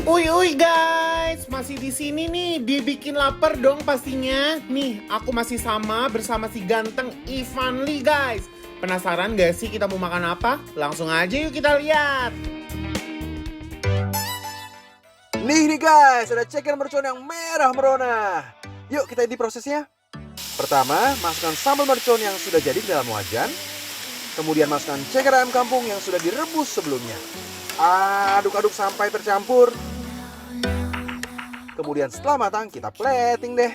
Uy guys, masih di sini nih, dibikin lapar dong pastinya. Nih, aku masih sama bersama si ganteng Ivan Lee guys. Penasaran gak sih kita mau makan apa? Langsung aja yuk kita lihat. Nih guys, ada ceker mercon yang merah merona. Yuk kita isi prosesnya. Pertama, masukkan sambal mercon yang sudah jadi ke dalam wajan. Kemudian masukkan ceker ayam kampung yang sudah direbus sebelumnya. Aduk-aduk sampai tercampur. Kemudian setelah matang kita plating deh.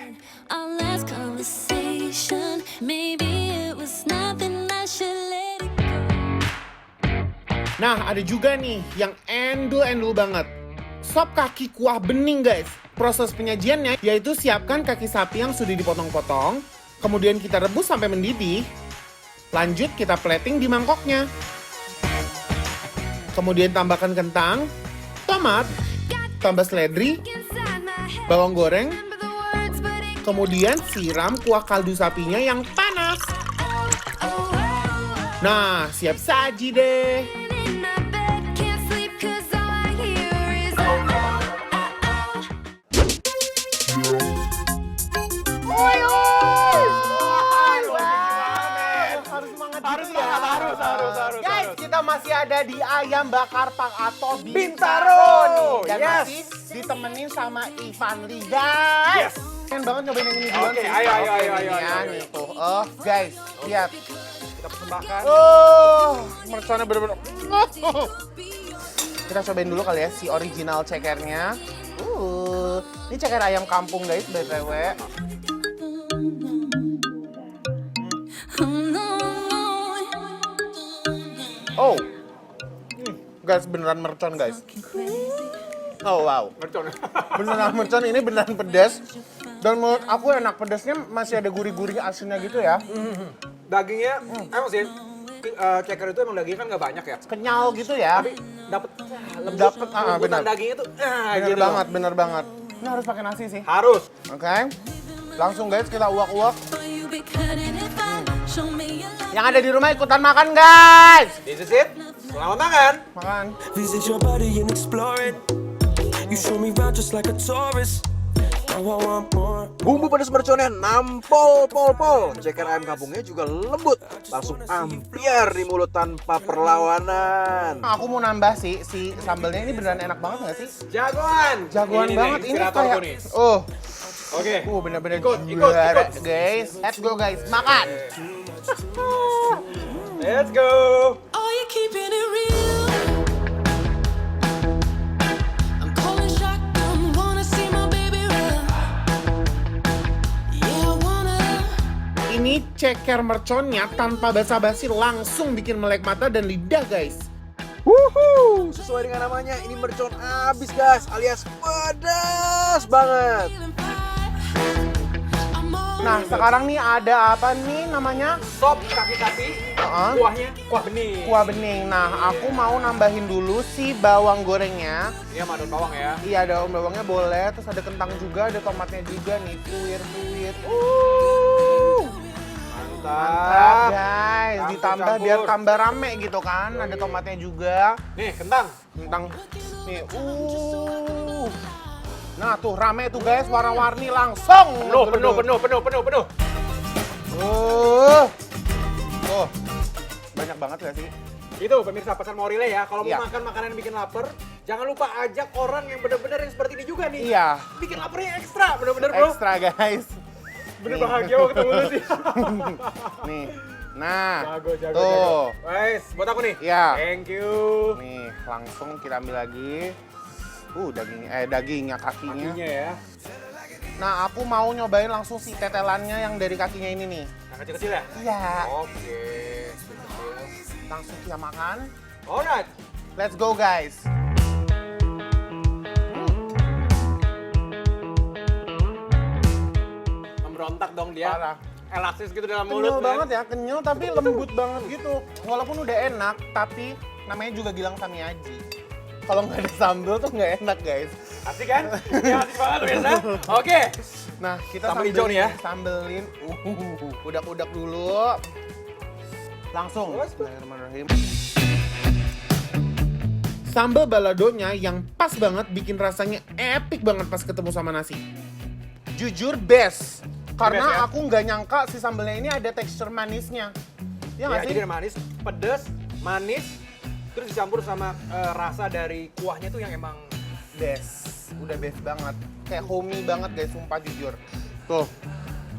Nah, ada juga nih yang endul-endul banget. Sop kaki kuah bening guys. Proses penyajiannya yaitu siapkan kaki sapi yang sudah dipotong-potong. Kemudian kita rebus sampai mendidih. Lanjut kita plating di mangkoknya. Kemudian tambahkan kentang, tomat, tambah seledri, bawang goreng, kemudian siram kuah kaldu sapinya yang panas. Nah, siap saji deh. Harus. Guys, kita masih ada di Ayam Bakar Pang atau Bintaro. nih. Dan Yes. masih ditemenin sama Ivan Lee, guys. Pengen banget nyobain yang ini duluan Oke, sih. ayo. Ya, nih tuh. Guys, lihat. Kita persembahkan. Merconnya bener-bener. Kita cobain dulu kali ya si original cekernya. Ini ceker ayam kampung guys, BTW. Oh, guys beneran mercon guys. Oh wow, Mercon. beneran mercon, ini beneran pedas. Dan menurut aku enak, pedasnya masih ada gurih-gurih asinnya gitu ya. Dagingnya, emang sih, ceker itu emang dagingnya kan nggak banyak ya. Kenyal gitu ya. Tapi dapat lembut, Dapet, lembutan benar. dagingnya tuh, Bener gitu. banget, bener banget. Ini harus pakai nasi sih. Harus. Oke, langsung guys kita uak-uak. Yang ada di rumah ikutan makan guys. This is it. Selamat makan. Makan. Visit your body and explore it. You show me round just like a tourist. Now I want more. Bumbu pedas merconnya nampol pol. Ceker ayam kampungnya juga lembut. Langsung ampiar di mulut tanpa perlawanan. Aku mau nambah sih, si sambelnya ini beneran enak banget gak sih? Jagoan. Jagoan Ini banget, nih, ini inspiratorku kayak nih. Oke. bener-bener Ikut. juara, guys. Let's go guys, makan. Let's go. Are you keeping it real? I'm calling shotgun, wanna see my baby run. Yeah, I wanna. Ini ceker merconnya tanpa basa-basi langsung bikin melek mata dan lidah guys. Wuhu, sesuai dengan namanya ini mercon abis guys, alias pedas banget. Nah sekarang nih ada apa nih namanya? Sop kaki sapi. Kuahnya kuah bening. Kuah bening. Nah aku mau nambahin dulu si bawang gorengnya. Ini sama daun bawang ya. Iya, daun bawangnya boleh, terus ada kentang juga, ada tomatnya juga nih, tuir-tuir. Mantap guys, Campur, ditambah campur. biar tambah rame gitu kan, ada tomatnya juga. Nih, kentang. Kentang, nih, Nah tuh rame tuh guys, warna-warni langsung. Penuh. Tuh, banyak banget gak sih? Itu pemirsa pesan mau relay ya, kalau mau Iya. makan makanan yang bikin lapar, jangan lupa ajak orang yang benar-benar yang seperti ini juga nih. Iya, Bikin laparnya ekstra, bener-bener bro. ekstra guys. Bener Nih. bahagia waktu ketemu lu sih. Nih, nah, Jago. tuh. Wes, buat aku nih. Iya. Thank you. Nih, langsung kita ambil lagi. Dagingnya, kakinya. Kakinya ya. Nah, aku mau nyobain langsung si tetelannya yang dari kakinya ini nih. Yang kecil-kecil ya? Iya. Oke. Kecil. Langsung kita makan. Alright. Let's go, guys. Memberontak dong dia. Parah. Elastis gitu dalam mulut. Kenyal men. banget ya, kenyal tapi lembut banget gitu. Walaupun udah enak, tapi namanya juga Gilang Samiaji. Kalau nggak ada sambal tuh nggak enak, guys. Asik kan? Ya, asik banget pemirsa. Oke. Nah, kita Sambal hijau nih ya. Sambelin. Udak-udak dulu. Langsung. Bismillahirrahmanirrahim. Sambal baladonya yang pas banget bikin rasanya epic banget pas ketemu sama nasi. Jujur best. Karena Best ya? aku nggak nyangka si sambalnya ini ada tekstur manisnya. Ya nggak sih? Jadi manis, pedes, manis, terus dicampur sama rasa dari kuahnya tuh yang emang Best. Udah best banget. Kayak homey banget guys, sumpah jujur. Tuh.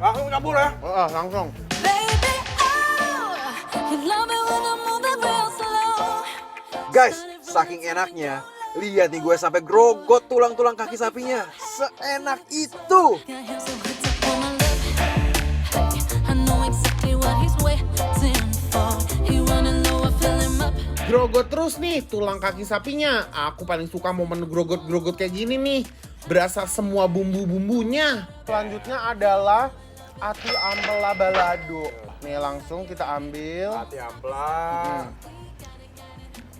langsung campur ya. Langsung. Baby, oh, you love me when I move it real slow. Guys, saking enaknya, lihat nih gue sampai grogot tulang-tulang kaki sapinya. Seenak itu. Got him so hooked up on my love. Hey, I know exactly what he's waiting for. He wanna know I fill him up. Grogot terus nih tulang kaki sapinya. Aku paling suka momen grogot-grogot kayak gini nih. Berasa semua bumbu-bumbunya. Selanjutnya adalah ati ampela balado. Nih langsung kita ambil. Hati ampla.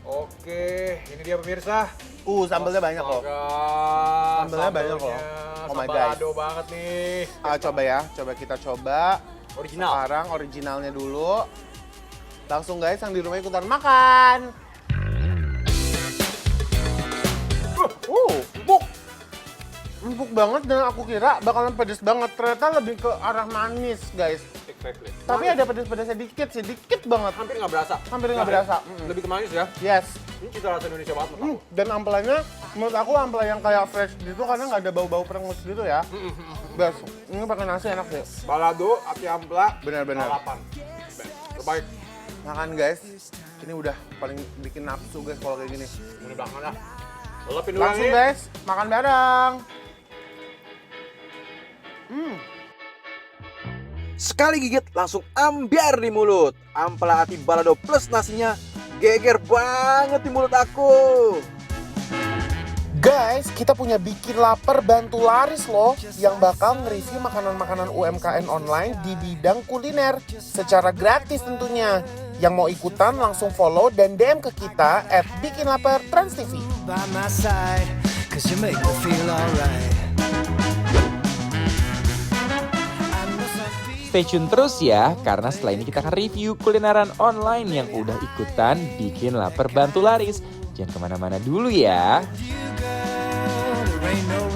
Oke, ini dia pemirsa. Sambalnya banyak loh. Sambalnya banyak loh. Oh my God. Sambal banget nih. Coba ya, coba kita coba. Original. Sekarang originalnya dulu. Langsung guys yang di rumah ikutan makan. Empuk. Empuk banget dan aku kira bakalan pedes banget. Ternyata lebih ke arah manis guys. Exactly. Tapi ada pedes-pedesnya sedikit banget. Hampir nggak berasa. Hampir nggak berasa. Lebih ke manis ya. Yes. Ini cita rasa Indonesia banget menurut aku. Dan ampelanya menurut aku ampela yang kayak fresh gitu karena nggak ada bau-bau perengus gitu ya. Best. Ini pakai nasi enak deh. Balado, ati ampla, Benar-benar. lalapan. Best. Terbaik. Makan guys. Ini udah paling bikin nafsu guys kalau kayak gini. Ini belakang dah. Lelepin dulu Langsung nih. guys, makan bareng. Sekali gigit langsung ambiar di mulut. Ampela ati balado plus nasinya geger banget di mulut aku. Guys, kita punya Bikin Lapar Bantu Laris loh yang bakal nge-review makanan-makanan UMKM online di bidang kuliner secara gratis tentunya. Yang mau ikutan langsung follow dan DM ke kita @bikinlapartransTV. by my side, 'cause you make me feel alright. Stay tune terus ya, karena setelah ini kita akan review kulineran online yang udah ikutan Bikin Lapar Bantu Laris. Jangan kemana-mana dulu ya. There ain't no